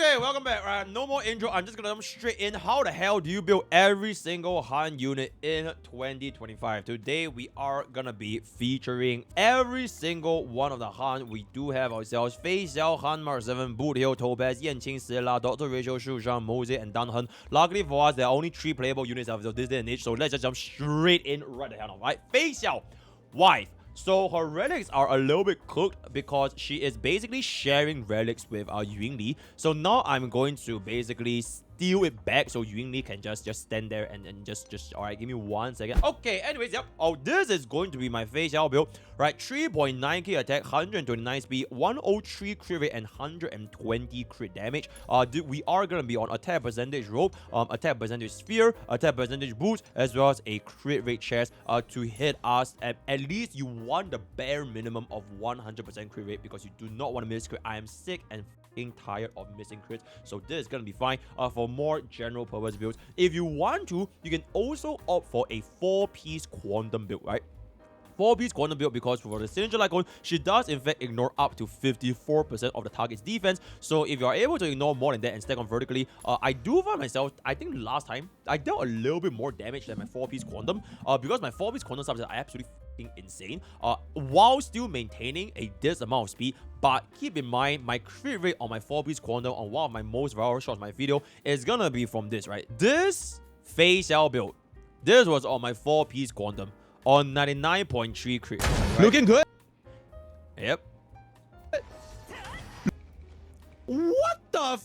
Okay, welcome back. No more intro. I'm just gonna jump straight in. How the hell do you build every single Han unit in 2025? Today we are gonna be featuring every single one of the Han. We do have ourselves Fei Xiao, Han Mark 7, Boothill, Topaz, Yanking Ratio, Dr. Ratio, Sushang, Moze, and Danheng. Luckily for us, there are only 3 playable units of this day and age, so let's just jump straight in right the hell now, right? Fei Xiao, wife. So her relics are a little bit cooked because she is basically sharing relics with Yunli. So now I'm going to basically steal it back so Yunli can just stand there and just alright, give me 1 second. Okay, anyways, yep. Oh, this is going to be my Fei Xiao build, right? 3.9k attack, 129 speed, 103 crit rate, and 120 crit damage. We are gonna be on attack percentage rope, attack percentage sphere, attack percentage boost, as well as a crit rate chest to hit us at least you want the bare minimum of 100% crit rate because you do not want to miss crit. I am sick and tired of missing crits, so this is gonna be fine for more general purpose builds. If you want to, you can also opt for a 4-piece quantum build, right? 4-piece quantum build because for the signature icon, she does in fact ignore up to 54% of the target's defense. So if you are able to ignore more than that and stack on vertically, I do find myself, I think last time, I dealt a little bit more damage than my 4-piece quantum because my 4-piece quantum subsets are absolutely insane while still maintaining this amount of speed. But keep in mind, my crit rate on my 4-piece quantum on one of my most viral shots in my video is gonna be from this, right? This Fei Xiao build, this was on my 4-piece quantum on 99.3 crit. Right? Looking good. Yep. What the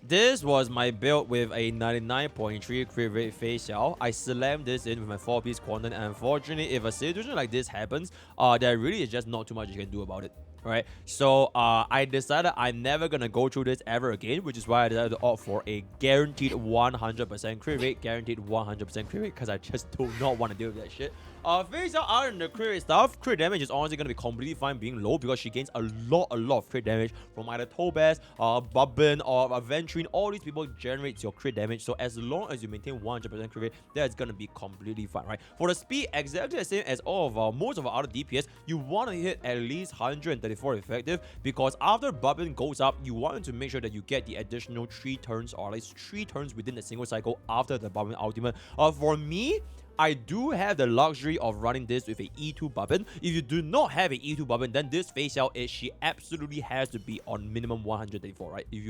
This was my build with a 99.3 crit rate Fei Xiao. I slammed this in with my 4-piece quantum, and unfortunately, if a situation like this happens, there really is just not too much you can do about it. Right, so I decided I'm never gonna go through this ever again, which is why I decided to opt for a guaranteed 100% crit rate, guaranteed 100% crit rate, because I just do not want to deal with that shit. Fei Xiao, other than the crit rate stuff, crit damage is honestly gonna be completely fine being low because she gains a lot of crit damage from either Topaz, Bubbin, or Ventrine. All these people generates your crit damage, so as long as you maintain 100% crit rate, that's gonna be completely fine, right? For the speed, exactly the same as all of most of our other DPS, you want to hit at least 134 effective because after Bubbin goes up, you want to make sure that you get the additional 3 turns or at least 3 turns within the single cycle after the Bubbin ultimate. For me, I do have the luxury of running this with a E2 Bubbin. If you do not have a E2 Bubbin, then this Fei Xiao she absolutely has to be on minimum 134, right? If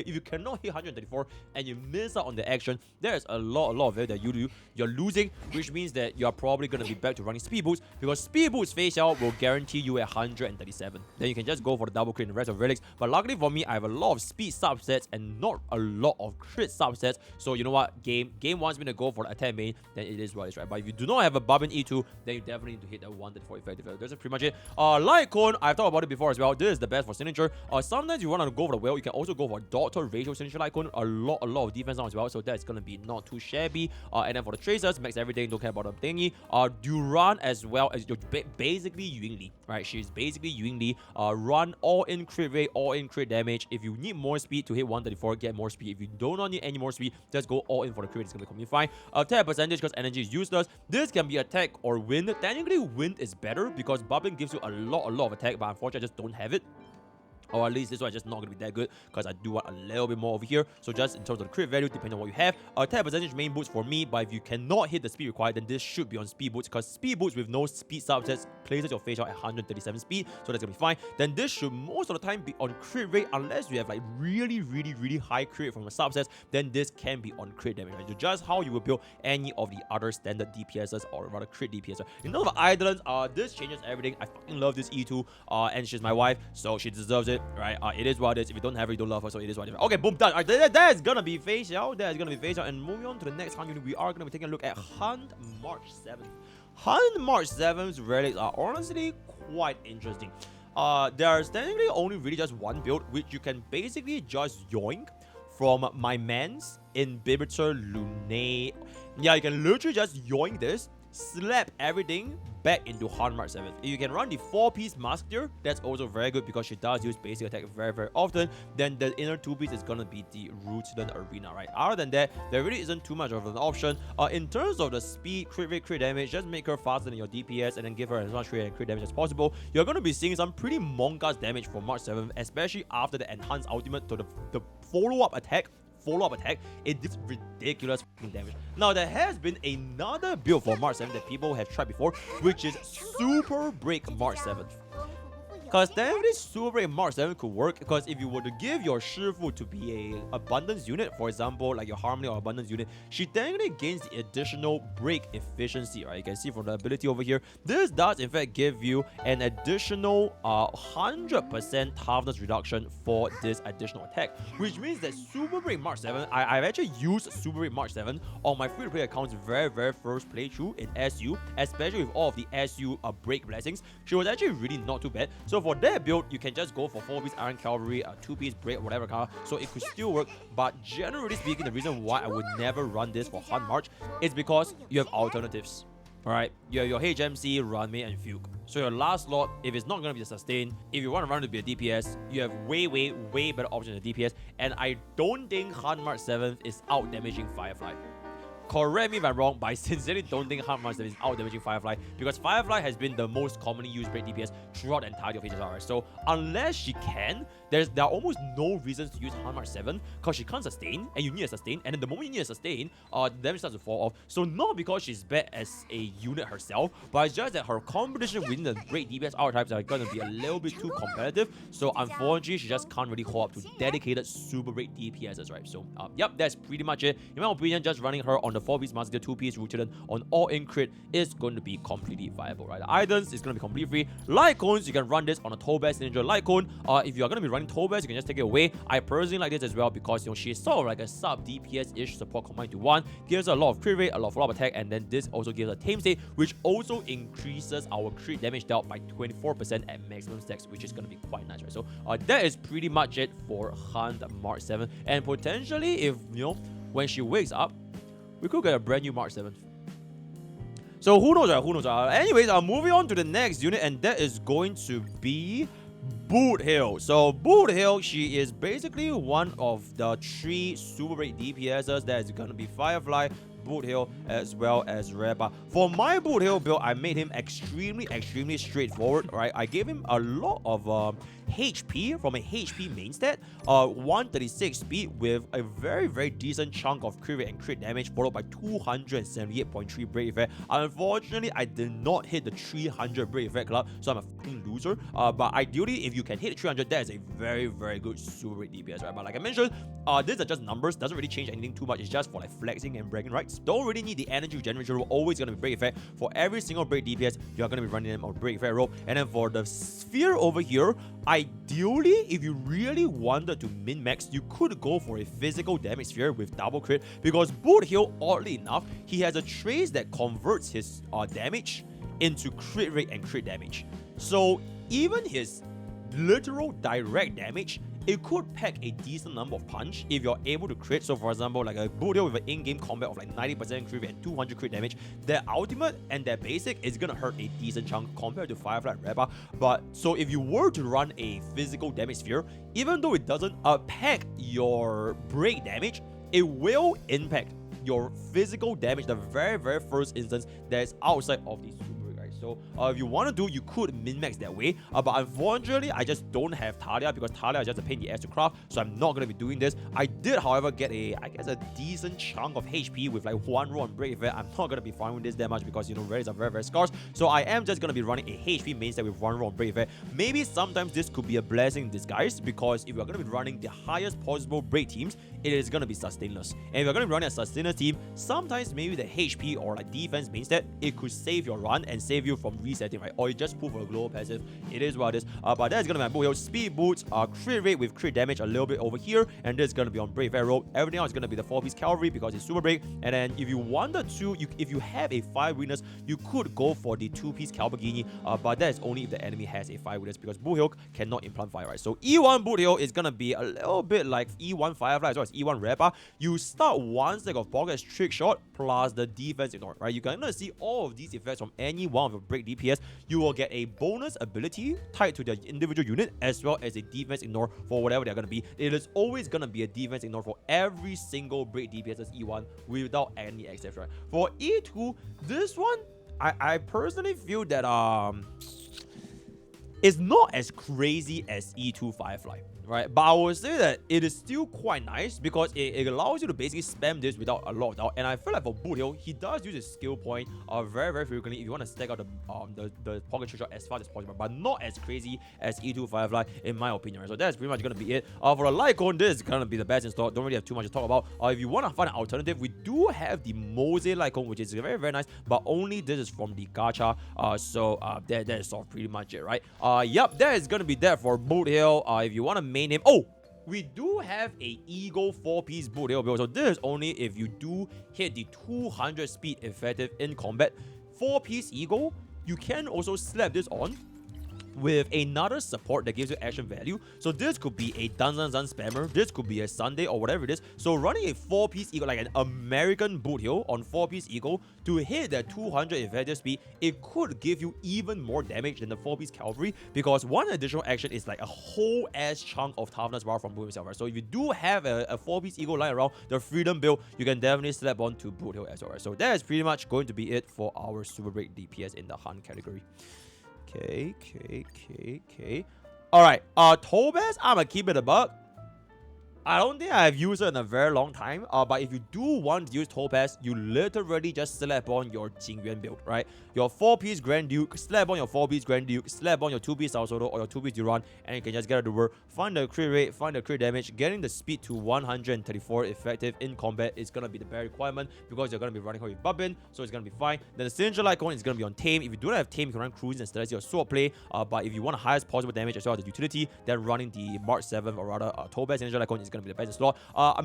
you cannot hit 134 and you miss out on the action, there's a lot of it that you're losing, which means that you're probably gonna be back to running speed boots because speed boots Fei Xiao will guarantee you 137. Then you can just go for the double crit and the rest of relics. But luckily for me, I have a lot of speed subsets and not a lot of crit subsets. So you know what, game wants me to go for the attack main, then it is what. Right? But if you do not have a Bubbin E2, then you definitely need to hit that 134 effective. That's pretty much it. Light Cone, I've talked about it before as well. This is the best for signature. Sometimes you want to go for the whale. You can also go for Dr. Ratio signature Light Cone. A lot of defense now as well. So that's gonna be not too shabby. And then for the tracers, max everything. Don't care about the thingy. Duran as well as basically Yunli. Right? She's basically Yunli. Run all in crit rate, all in crit damage. If you need more speed to hit 134, get more speed. If you do not need any more speed, just go all in for the crit. It's gonna be completely fine. Attack percentage because energy is useless. This can be attack or wind. Technically, wind is better because Bubbin gives you a lot of attack, but unfortunately, I just don't have it. Or at least this one is just not going to be that good because I do want a little bit more over here. So just in terms of the crit value, depending on what you have. Attack percentage main boots for me, but if you cannot hit the speed required, then this should be on speed boots because speed boots with no speed subsets places your Fei Xiao at 137 speed. So that's going to be fine. Then this should most of the time be on crit rate unless you have like really high crit rate from the subsets. Then this can be on crit damage. Right? So just how you will build any of the other standard DPSs or rather crit DPSs. In terms of Idolins, this changes everything. I fucking love this E2 and she's my wife, so she deserves it. Right, it is what it is. If you don't have her, you don't love her, so it is what it is. Okay, boom, done. All right, that is gonna be Fei Xiao. That is gonna be Fei Xiao. And moving on to the next Han unit, we are gonna be taking a look at Han March 7th. Han March 7th's relics are honestly quite interesting. There are technically only really just one build, which you can basically just yoink from my man's Inhibitor Lune. Yeah, you can literally just yoink this, slap everything, back into Han Mark 7th. If you can run the 4-piece Musketeer, that's also very good because she does use basic attack very, very often. Then the inner 2-piece is gonna be the Rutland Arena, right? Other than that, there really isn't too much of an option. In terms of the speed, crit rate, crit damage, just make her faster than your DPS and then give her as much crit and crit damage as possible. You're gonna be seeing some pretty monka's damage for March 7th, especially after the enhanced ultimate to the follow-up attack, it did ridiculous damage. Now, there has been another build for March 7th that people have tried before, which is Super Break March 7th. Because technically Super Break Mark 7 could work, because if you were to give your Shifu to be a abundance unit, for example, like your Harmony or abundance unit, she technically gains the additional break efficiency, right? You can see from the ability over here, this does in fact give you an additional 100% toughness reduction for this additional attack, which means that Super Break Mark 7, I've actually used Super Break Mark 7 on my free-to-play accounts very first playthrough in SU, especially with all of the SU break blessings. She was actually really not too bad. So for that build, you can just go for 4-piece Iron Cavalry, 2-piece Break, whatever color, so it could still work. But generally speaking, the reason why I would never run this for Han March is because you have alternatives. Alright, you have your HMC, Runmei, and Fugue. So your last slot, if it's not going to be a sustain, if you want to run it to be a DPS, you have way better options than DPS. And I don't think Han March 7th is out damaging Firefly. Correct me if I'm wrong, but I sincerely don't think Han March 7th is out damaging Firefly, because Firefly has been the most commonly used break DPS throughout the entirety of HSR. So unless she can, there are almost no reasons to use Han March 7, because she can't sustain, and you need a sustain, and then the moment you need a sustain, the damage starts to fall off. So not because she's bad as a unit herself, but it's just that her competition within the break DPS archetypes are going to be a little bit too competitive. So unfortunately, she just can't really hold up to dedicated super break DPSs, right? So yep, that's pretty much it. In my opinion, just running her on the 4-piece Musketeer, 2-piece Rutland on all-in crit is going to be completely viable, right? The items is going to be completely free. Light cones, you can run this on a Topaz Ninja Light Cone. If you're going to be running Topaz, you can just take it away. I personally like this as well because, you know, she's sort of like a sub DPS-ish support combined to one. Gives her a lot of crit rate, a lot of follow-up attack, and then this also gives her tame state, which also increases our crit damage dealt by 24% at maximum stacks, which is going to be quite nice, right? So that is pretty much it for Han March 7. And potentially, if, you know, when she wakes up, we could get a brand new March 7th. So who knows, right? Who knows? Anyways, moving on to the next unit, and that is going to be Boothill. So Boothill, she is basically one of the 3 super break DPSs that is going to be Firefly, Boothill, as well as Reba. For my Boothill build, I made him extremely straightforward, right? I gave him a lot of HP from a HP main stat, 136 speed with a very decent chunk of crit rate and crit damage, followed by 278.3 break effect. Unfortunately, I did not hit the 300 break effect club, so I'm a fucking loser. But ideally, if you can hit 300, that is a very good super break DPS, right? But like I mentioned, these are just numbers, doesn't really change anything too much. It's just for like flexing and bragging rights. Don't really need the energy regeneration rope, always going to be break effect. For every single break DPS, you're going to be running them on break effect rope. And then for the sphere over here, ideally, if you really wanted to min-max, you could go for a physical damage sphere with double crit, because Boothill, oddly enough, he has a trace that converts his damage into crit rate and crit damage. So even his literal direct damage, it could pack a decent number of punch if you're able to crit. So for example, like a Boothill with an in-game combat of like 90% crit rate and 200 crit damage, their ultimate and their basic is gonna hurt a decent chunk compared to Firefly and Reba. But so if you were to run a physical damage sphere, even though it doesn't pack your break damage, it will impact your physical damage the very first instance that is outside of the super. So if you want to do, you could min-max that way, but unfortunately I just don't have Talia, because Talia is just a pain in the ass to craft, so I'm not going to be doing this. I did, however, get I guess a decent chunk of HP with like 1 roll on break effect. I'm not going to be farming this that much because, you know, raids are very scarce, so I am just going to be running a HP main set with 1 roll on break effect. Maybe sometimes this could be a blessing in disguise, because if you're going to be running the highest possible break teams, it is going to be sustainless. And if you're going to be running a sustainer team, sometimes maybe the HP or like defense main stat, it could save your run and save you from resetting, right? Or you just pull for a global passive. It is what it is. But that's going to be my Boothill. Speed boots, crit rate with crit damage a little bit over here, and this is going to be on break arrow. Everything else is going to be the 4-piece cavalry because it's super break. And then if you wanted to, if you have a 5 weakness, you could go for the 2-piece Calbagini, but that is only if the enemy has a 5 weakness, because Boothill cannot implant fire, right? So E1 Boothill is going to be a little bit like E1 Firefly as well as E1 Reba. You start 1 stack of Pokke as trick shot plus the defense ignore, right? You're going to see all of these effects from any one of a break DPS, you will get a bonus ability tied to the individual unit as well as a defense ignore for whatever they're going to be. It is always going to be a defense ignore for every single break DPS as E1 without any exception. For E2, this one, I personally feel that it's not as crazy as E2 Firefly, right? But I would say that it is still quite nice because it allows you to basically spam this without a lot of doubt. And I feel like for Boothill, he does use his skill point very, very frequently if you want to stack out the Pokke trick shot as fast as possible, but not as crazy as E2 Firefly, in my opinion. Right? So that's pretty much going to be it. For the Lycone, this is going to be the best in stock. Don't really have too much to talk about. If you want to find an alternative, we do have the Moze Lycone, which is very, very nice, but only this is from the gacha. That is sort of pretty much it, right? Yep, that is going to be that for Boothill. If you want to main him... Oh! We do have a Eagle 4-piece Boothill build. So this is only if you do hit the 200 speed effective in combat. 4-piece Eagle, you can also slap this on with another support that gives you action value. So this could be a Danheng spammer, this could be a Sunday or whatever it is. So running a 4-piece Eagle, like an American Boothill on 4-piece Eagle to hit that 200 effective speed, it could give you even more damage than the 4-piece Cavalry, because one additional action is like a whole ass chunk of toughness bar from Boothill itself, right? So if you do have a 4-piece Eagle lying around, the Freedom build, you can definitely slap on to Boothill as well, right? So that is pretty much going to be it for our Super Break DPS in the Hunt category. Okay. Alright, Topaz, I'ma keep it a buck. I don't think I've used it in a very long time, but if you do want to use Topaz, you literally just slap on your Jingyuan build, right? Your 4-piece Grand Duke, slap on your 4-piece Grand Duke, slap on your 2-piece Sao Soto or your 2-piece Duran, and you can just get it to work. Find the crit rate, find the crit damage. Getting the speed to 134 effective in combat is going to be the bare requirement because you're going to be running her with Bubbin, so it's going to be fine. Then the Signature Lycone is going to be on Tame. If you don't have Tame, you can run Cruise instead of your Sword play, but if you want the highest possible damage as well as the utility, then running the March 7th or rather Topaz Signature Lycone is going to be the best in slot.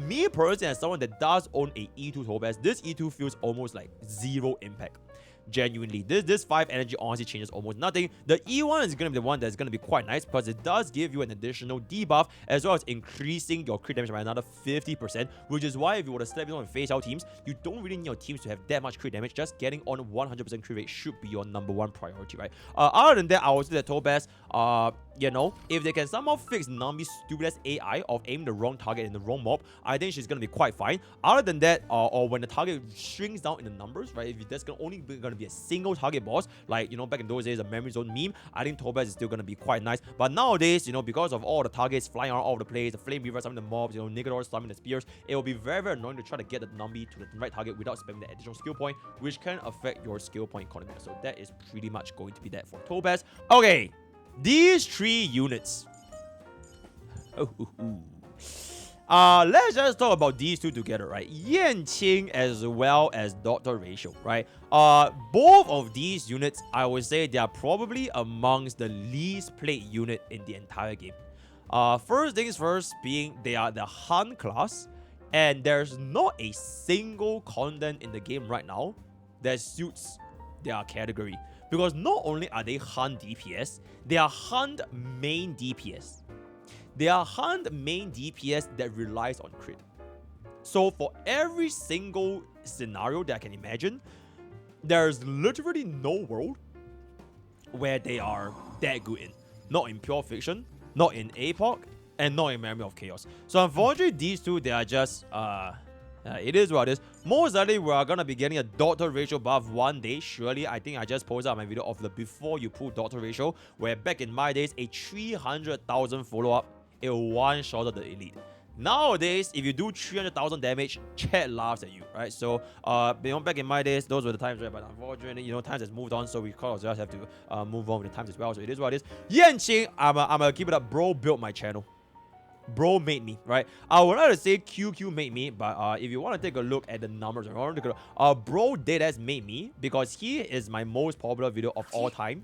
Me personally, as someone that does own a E2 Topaz, this E2 feels almost like zero impact. Genuinely, this 5 energy honestly changes almost nothing. The E1 is going to be the one that's going to be quite nice because it does give you an additional debuff as well as increasing your crit damage by another 50%, which is why if you were to slap it on Fei Xiao teams, you don't really need your teams to have that much crit damage. Just getting on 100% crit rate should be your #1 priority, right? Other than that, I would say that Topaz, you know, if they can somehow fix Nami's stupid ass AI of aiming the wrong target in the wrong mob, I think she's going to be quite fine. Other than that, or when the target shrinks down in the numbers, right, if that's only going to be a single target boss, like, you know, back in those days, a memory zone meme, I think Topaz is still going to be quite nice. But nowadays, you know, because of all the targets flying around all over the place, the Flame Reaver summoning the mobs, you know, Nigador summoning the spears, it will be very, very annoying to try to get the Nambi to the right target without spamming the additional skill point, which can affect your skill point economy. So that is pretty much going to be that for Topaz. Okay, these 3 units. Let's just talk about these 2 together, right? Yanking as well as Doctor Ratio, right? Both of these units, I would say they are probably amongst the least played unit in the entire game. First things first, being they are the Hunt class, and there's not a single content in the game right now that suits their category. Because not only are they Hunt DPS, they are Hunt main DPS. They are Hunt main DPS that relies on crit. So for every single scenario that I can imagine, there's literally no world where they are that good in. Not in Pure Fiction, not in APOC, and not in Memory of Chaos. So unfortunately, these 2, they are just, it is what it is. Most likely, we are going to be getting a Doctor Ratio buff one day. Surely, I think I just posted up my video of the before you pull Doctor Ratio, where back in my days, a 300,000 follow-up, it one-shotted the elite. Nowadays, if you do 300,000 damage, chat laughs at you, right? So, you know, back in my days, those were the times, right? But unfortunately, you know, times has moved on, so we kind of just have to move on with the times as well. So it is what it is. Yanking, I'm gonna keep it up. Bro built my channel. Bro made me, right? I would not say QQ made me, but if you want to take a look at the numbers, bro deadass made me because he is my most popular video of all time.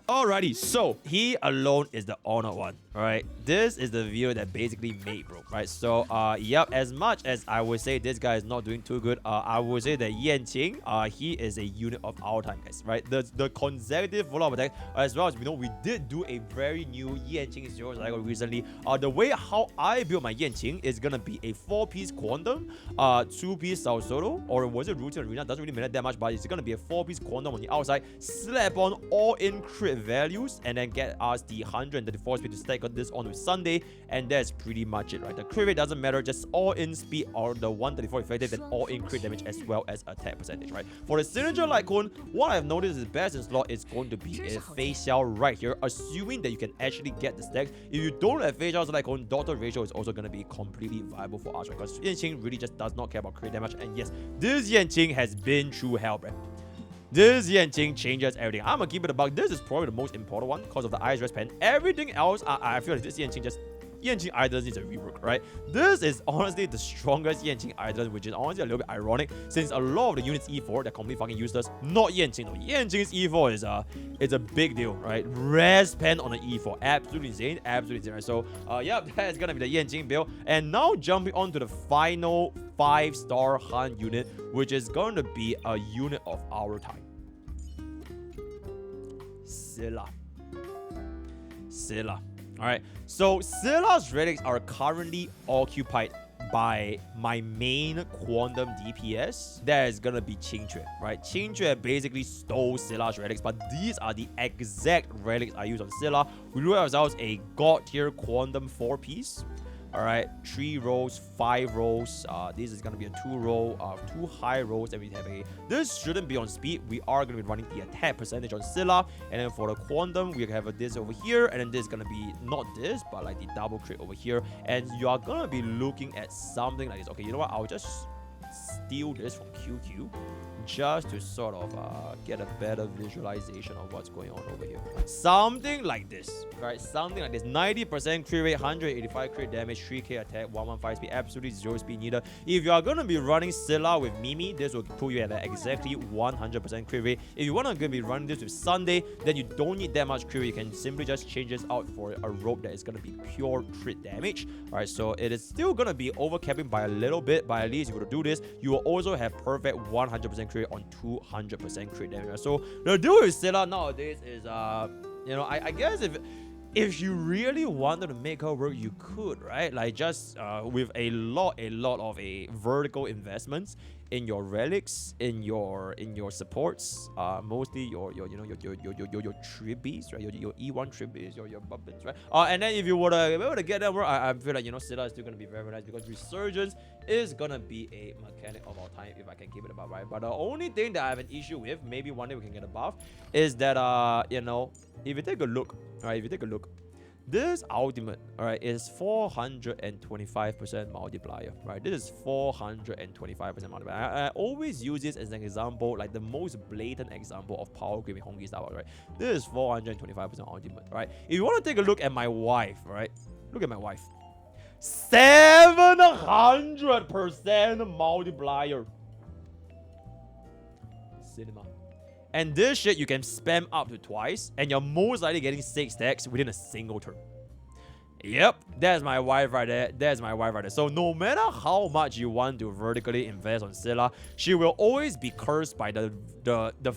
Alrighty, so he alone is the honored one. Alright, this is the video that basically made, bro. Right, so yep, as much as I would say this guy is not doing too good, I would say that Yanking, he is a unit of our time, guys. Right, the consecutive follow-up attack, as well as we know, we did do a very new Yanking zero cycle recently. The way how I built my Yanking is gonna be a 4-piece quantum, 2-piece Sao Solo, or was it routine arena? Doesn't really matter that much, but it's gonna be a 4-piece quantum on the outside, slap on all-in crit values, and then get us the 134 speed to stack this on with Sunday, and that's pretty much it, right? The crit rate doesn't matter, just all-in speed or the 134 effective and all-in crit damage as well as attack percentage, right? For the signature Lycon, what I've noticed is best in slot is going to be a Fei Xiao right here, assuming that you can actually get the stacks. If you don't have Fei Xiao's Lycon, Doctor Ratio is also going to be completely viable for us, right? Because Yanqing really just does not care about crit damage, and yes, this Yanqing has been through hell, right? This Yanqing changes everything. I'm gonna keep it a buck. This is probably the most important one because of the Ice Rest Pen. Everything else, I feel like this Yanqing Idol needs a rework, right? This is honestly the strongest Yanqing Idol, which is honestly a little bit ironic since a lot of the units E4 they're completely fucking useless. Not Yanqing though. Yanqing's E4 is a big deal, right? Rest Pen on an E4, absolutely insane, absolutely insane. Right? So yep, that's gonna be the Yanqing build. And now jumping on to the final 5-star Han unit, which is going to be a unit of our time. Seele. Alright, so Seele's relics are currently occupied by my main quantum DPS. That is gonna be Qingque, right? Qingque basically stole Seele's relics, but these are the exact relics I use on Seele. We do ourselves a god tier quantum 4-piece. Alright, 3 rolls, 5 rolls. This is gonna be a 2 roll, 2 high rolls, and we have a. This shouldn't be on speed. We are gonna be running the attack percentage on Seele, and then for the quantum, we have this over here, and then this is gonna be not this, but like the double crit over here, and you are gonna be looking at something like this. Okay, you know what? I'll just steal this from QQ. Just to sort of get a better visualization of what's going on over here. Something like this, right? Something like this. 90% crit rate, 185 crit damage, 3k attack, 115 speed, absolutely 0 speed neither. If you are going to be running Seele with Mimi, this will put you at exactly 100% crit rate. If you want to be running this with Sunday, then you don't need that much crit rate. You can simply just change this out for a rope that is going to be pure crit damage. Alright, so it is still going to be overcapping by a little bit, but at least if you were to do this, you will also have perfect 100% crit on 200% crit damage. So the deal with Seele nowadays is you know, I guess if you really wanted to make her work, you could, right? Like just with a lot of vertical investments in your relics, in your supports, mostly your tribbies, right? Your E1 tribbies, your bubbins, right? And then if you were to be able to get that work, I feel like, you know, Seele is still gonna be very, very nice because Resurgence is gonna be a mechanic of our time if I can keep it above, right? But the only thing that I have an issue with, maybe one day we can get above, is that you know, if you take a look, right? If you take a look, this ultimate, alright, is 425% multiplier, right? This is 425% multiplier. I always use this as an example, like the most blatant example of power creep in Honkai Star Wars, right? This is 425% ultimate, right? If you want to take a look at my wife, right? Look at my wife. 700% multiplier. Cinema. And this shit you can spam up to twice, and you're most likely getting 6 stacks within a single turn. Yep, that's my wife right there. That's my wife right there. So no matter how much you want to vertically invest on Seele, she will always be cursed by the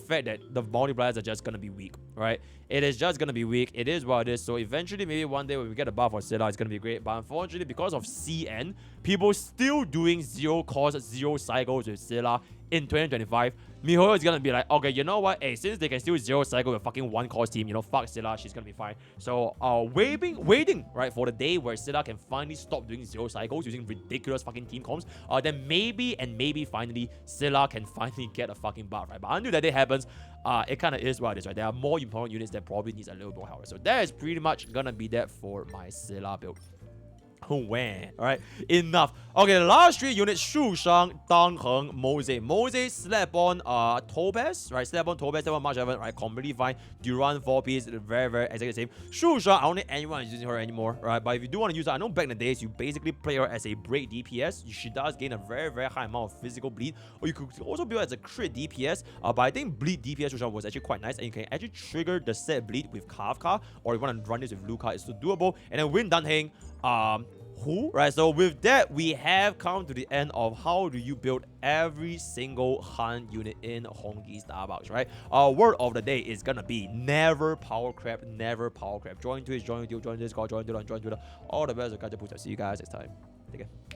fact that the multipliers are just gonna be weak, right? It is just gonna be weak. It is what it is. So eventually, maybe one day when we get a buff for Seele, it's gonna be great. But unfortunately, because of CN, people still doing 0 cost, 0 cycles with Seele in 2025, Miho is gonna be like, okay, you know what? Hey, since they can still 0 cycle with fucking 1 cost team, you know, fuck Seele, she's gonna be fine. So, waiting, right, for the day where Seele can finally stop doing 0 cycles using ridiculous fucking team comps, then maybe finally Seele can finally get a fucking buff, right? But until that day happens, it kind of is what it is, right? There are more important units that probably needs a little more help. So that is pretty much gonna be that for my Seele build. When? Alright, enough. Okay, the last 3 units, Sushang, Danheng, Moze. Moze slap on Topaz, right? Slap on Topaz, slap on March 11, right? Completely fine. Duran 4-piece, very, very exactly the same. Sushang, I don't think anyone is using her anymore, right? But if you do want to use her, I know back in the days, you basically play her as a break DPS. She does gain a very, very high amount of physical bleed, or you could also build her as a crit DPS. But I think bleed DPS Sushang was actually quite nice, and you can actually trigger the set bleed with Kafka, or you want to run this with Luca, it's still doable. And then win Danheng, right? So with that, we have come to the end of how do you build every single Han unit in Honkai Starbucks, right? Our word of the day is gonna be never power crap, never power crap. Join Twitch, join YouTube, join Discord, join Twitter, join Twitter. All the best, guys. See you guys next time. Take care.